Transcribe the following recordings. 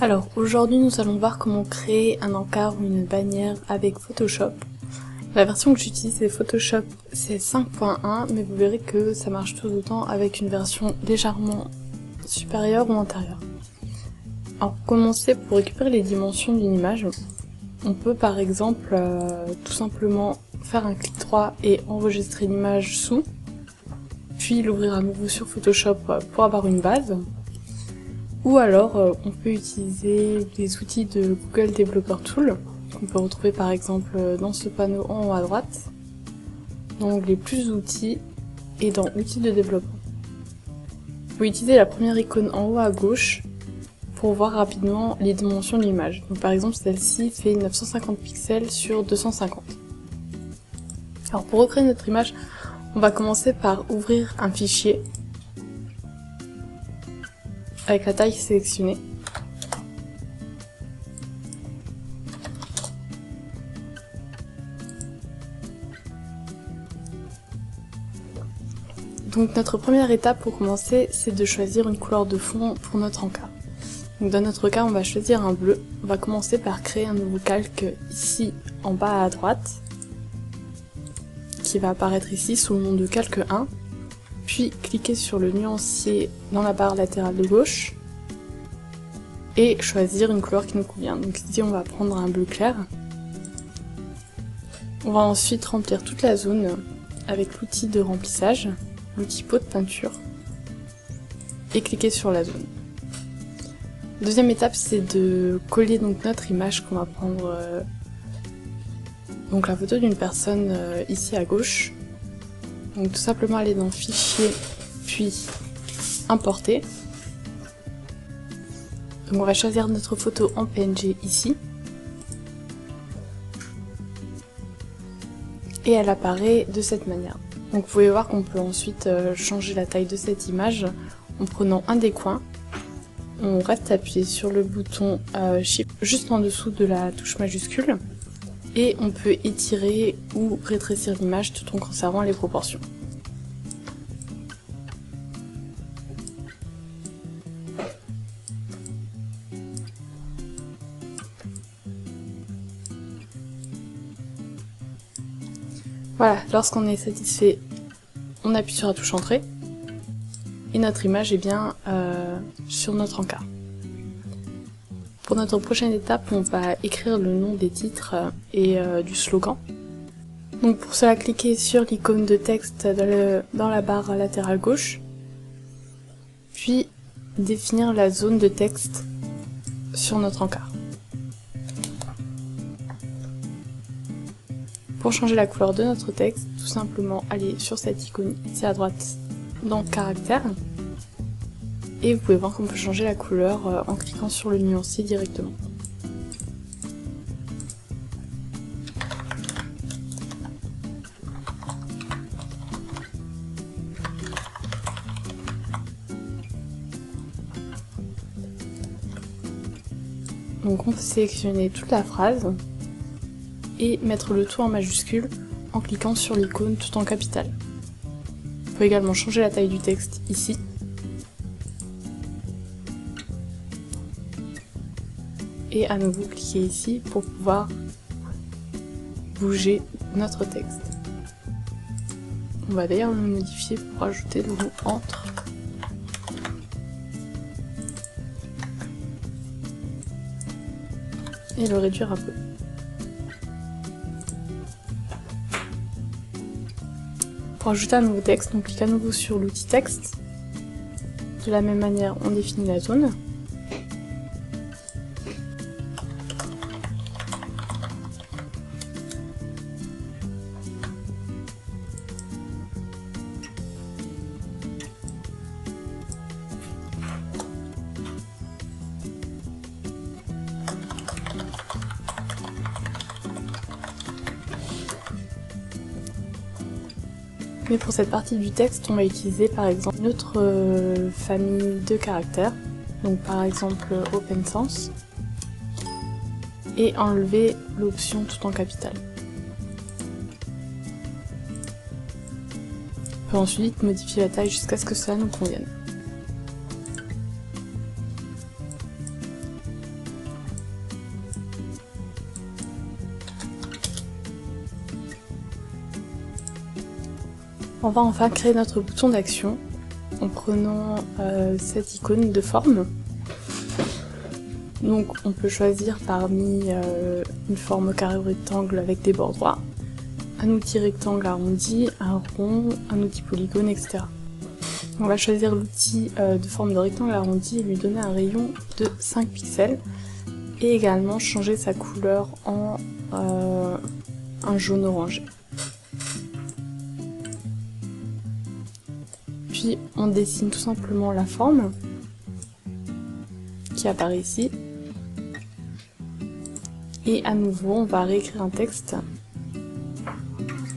Alors aujourd'hui nous allons voir comment créer un encart ou une bannière avec Photoshop. La version que j'utilise c'est Photoshop, c'est 5.1, mais vous verrez que ça marche tout autant avec une version légèrement supérieure ou antérieure. Alors pour commencer, pour récupérer les dimensions d'une image, on peut par exemple tout simplement faire un clic droit et enregistrer l'image sous, puis l'ouvrir à nouveau sur Photoshop pour avoir une base. Ou alors, on peut utiliser des outils de Google Developer Tool, qu'on peut retrouver par exemple dans ce panneau en haut à droite, dans l'onglet Plus outils et dans Outils de développement. Vous pouvez utiliser la première icône en haut à gauche pour voir rapidement les dimensions de l'image. Donc par exemple, celle-ci fait 950 pixels sur 250. Alors pour recréer notre image, on va commencer par ouvrir un fichier avec la taille sélectionnée. Donc notre première étape pour commencer, c'est de choisir une couleur de fond pour notre encart. Donc dans notre cas, on va choisir un bleu. On va commencer par créer un nouveau calque ici en bas à droite, qui va apparaître ici sous le nom de calque 1. Puis cliquer sur le nuancier dans la barre latérale de gauche et choisir une couleur qui nous convient. Donc ici on va prendre un bleu clair. On va ensuite remplir toute la zone avec l'outil de remplissage, l'outil pot de peinture, et cliquer sur la zone. Deuxième étape, c'est de coller donc notre image qu'on va prendre, donc la photo d'une personne ici à gauche. Donc tout simplement aller dans Fichier, puis Importer. Donc on va choisir notre photo en PNG ici. Et elle apparaît de cette manière. Donc vous pouvez voir qu'on peut ensuite changer la taille de cette image en prenant un des coins. On reste appuyé sur le bouton Shift juste en dessous de la touche majuscule. Et on peut étirer ou rétrécir l'image tout en conservant les proportions. Voilà, lorsqu'on est satisfait, on appuie sur la touche Entrée et notre image est bien sur notre encart. Pour notre prochaine étape, on va écrire le nom des titres et du slogan. Donc pour cela, cliquez sur l'icône de texte dans la barre latérale gauche, puis définir la zone de texte sur notre encart. Pour changer la couleur de notre texte, tout simplement aller sur cette icône ici à droite dans Caractères. Et vous pouvez voir qu'on peut changer la couleur en cliquant sur le nuancier directement. Donc on peut sélectionner toute la phrase et mettre le tout en majuscule en cliquant sur l'icône tout en capital. On peut également changer la taille du texte ici. Et à nouveau cliquer ici pour pouvoir bouger notre texte. On va d'ailleurs le modifier pour ajouter le mot entre. Et le réduire un peu. Pour ajouter un nouveau texte, on clique à nouveau sur l'outil texte. De la même manière, on définit la zone. Mais pour cette partie du texte, on va utiliser par exemple notre famille de caractères, donc par exemple Open Sans, et enlever l'option tout en capital. On peut ensuite modifier la taille jusqu'à ce que cela nous convienne. On va enfin créer notre bouton d'action en prenant cette icône de forme. Donc on peut choisir parmi une forme carré ou rectangle avec des bords droits, un outil rectangle arrondi, un rond, un outil polygone, etc. On va choisir l'outil de forme de rectangle arrondi et lui donner un rayon de 5 pixels et également changer sa couleur en un jaune orangé. Puis on dessine tout simplement la forme qui apparaît ici. Et à nouveau, on va réécrire un texte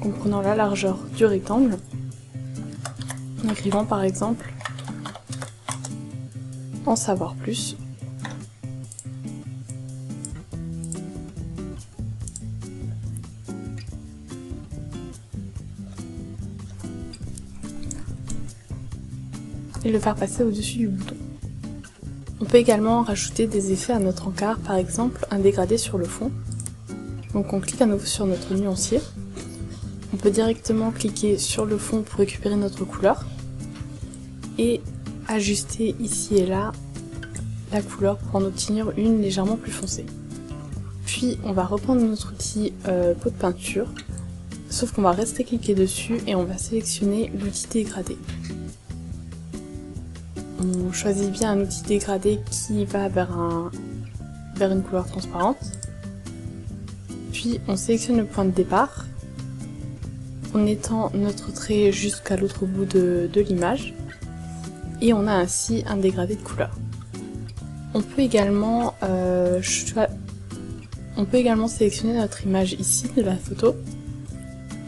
en prenant la largeur du rectangle, en écrivant par exemple « En savoir plus ». Et le faire passer au-dessus du bouton. On peut également rajouter des effets à notre encart, par exemple un dégradé sur le fond. Donc on clique à nouveau sur notre nuancier. On peut directement cliquer sur le fond pour récupérer notre couleur et ajuster ici et là la couleur pour en obtenir une légèrement plus foncée. Puis on va reprendre notre outil pot de peinture, sauf qu'on va rester cliquer dessus et on va sélectionner l'outil dégradé. On choisit bien un outil dégradé qui va vers une couleur transparente. Puis on sélectionne le point de départ. On étend notre trait jusqu'à l'autre bout de l'image. Et on a ainsi un dégradé de couleur. On peut également sélectionner notre image ici de la photo.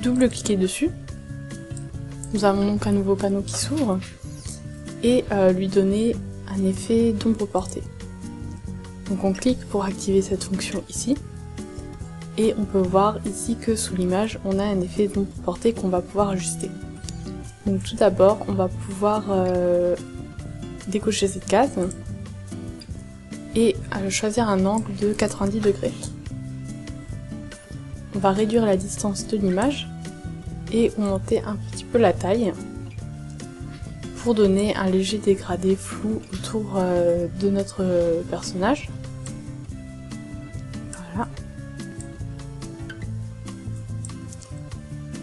Double-cliquer dessus. Nous avons donc un nouveau panneau qui s'ouvre. Et lui donner un effet d'ombre portée. Donc on clique pour activer cette fonction ici, et on peut voir ici que sous l'image on a un effet d'ombre portée qu'on va pouvoir ajuster. Donc tout d'abord on va pouvoir décocher cette case et choisir un angle de 90 degrés. On va réduire la distance de l'image et augmenter un petit peu la taille pour donner un léger dégradé flou autour de notre personnage. Voilà.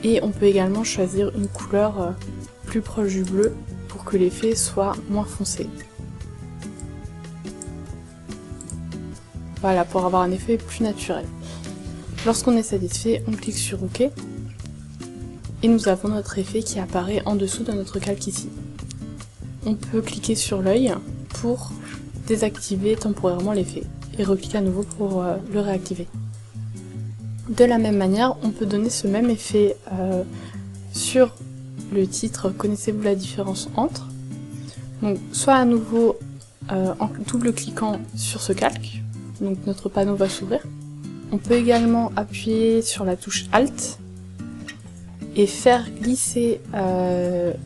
Et on peut également choisir une couleur plus proche du bleu pour que l'effet soit moins foncé. Voilà, pour avoir un effet plus naturel. Lorsqu'on est satisfait, on clique sur OK et nous avons notre effet qui apparaît en dessous de notre calque ici. On peut cliquer sur l'œil pour désactiver temporairement l'effet et recliquer à nouveau pour le réactiver. De la même manière, on peut donner ce même effet sur le titre « Connaissez-vous la différence entre ?» Donc soit à nouveau en double-cliquant sur ce calque, donc notre panneau va s'ouvrir. On peut également appuyer sur la touche Alt et faire glisser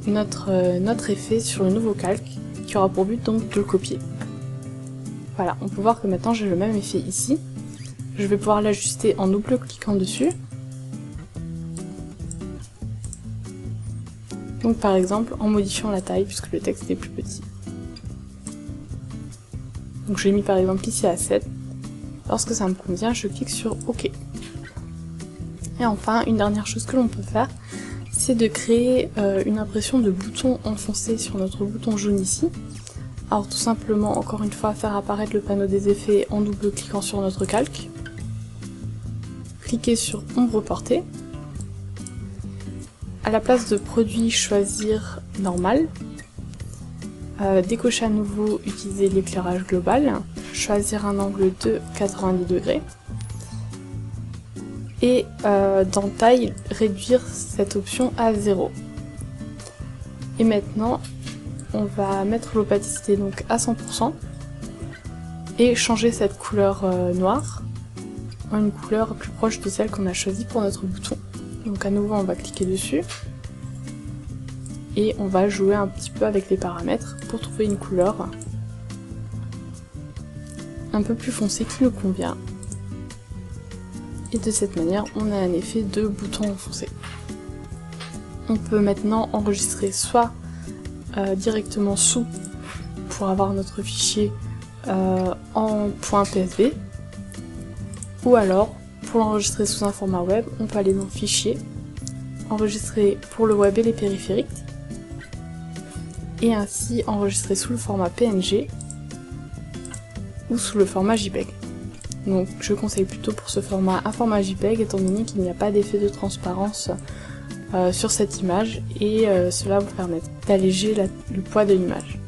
notre effet sur le nouveau calque qui aura pour but donc de le copier. Voilà, on peut voir que maintenant j'ai le même effet ici. Je vais pouvoir l'ajuster en double-cliquant dessus. Donc par exemple en modifiant la taille puisque le texte est plus petit. Donc j'ai mis par exemple ici à 7. Lorsque ça me convient, je clique sur OK. Et enfin, une dernière chose que l'on peut faire, c'est de créer une impression de bouton enfoncé sur notre bouton jaune ici. Alors tout simplement, encore une fois, faire apparaître le panneau des effets en double-cliquant sur notre calque. Cliquer sur ombre portée. À la place de produit, choisir normal. Décocher à nouveau, utiliser l'éclairage global. Choisir un angle de 90 degrés. Et dans taille, réduire cette option à 0. Et maintenant, on va mettre l'opacité donc à 100% et changer cette couleur noire en une couleur plus proche de celle qu'on a choisie pour notre bouton. Donc à nouveau, on va cliquer dessus et on va jouer un petit peu avec les paramètres pour trouver une couleur un peu plus foncée qui nous convient. Et de cette manière, on a un effet de bouton enfoncé. On peut maintenant enregistrer soit directement sous pour avoir notre fichier en .psv, ou alors pour l'enregistrer sous un format web, on peut aller dans Fichier, enregistrer pour le web et les périphériques, et ainsi enregistrer sous le format PNG ou sous le format JPEG. Donc je conseille plutôt pour ce format un format JPEG étant donné qu'il n'y a pas d'effet de transparence sur cette image et cela vous permet d'alléger le poids de l'image.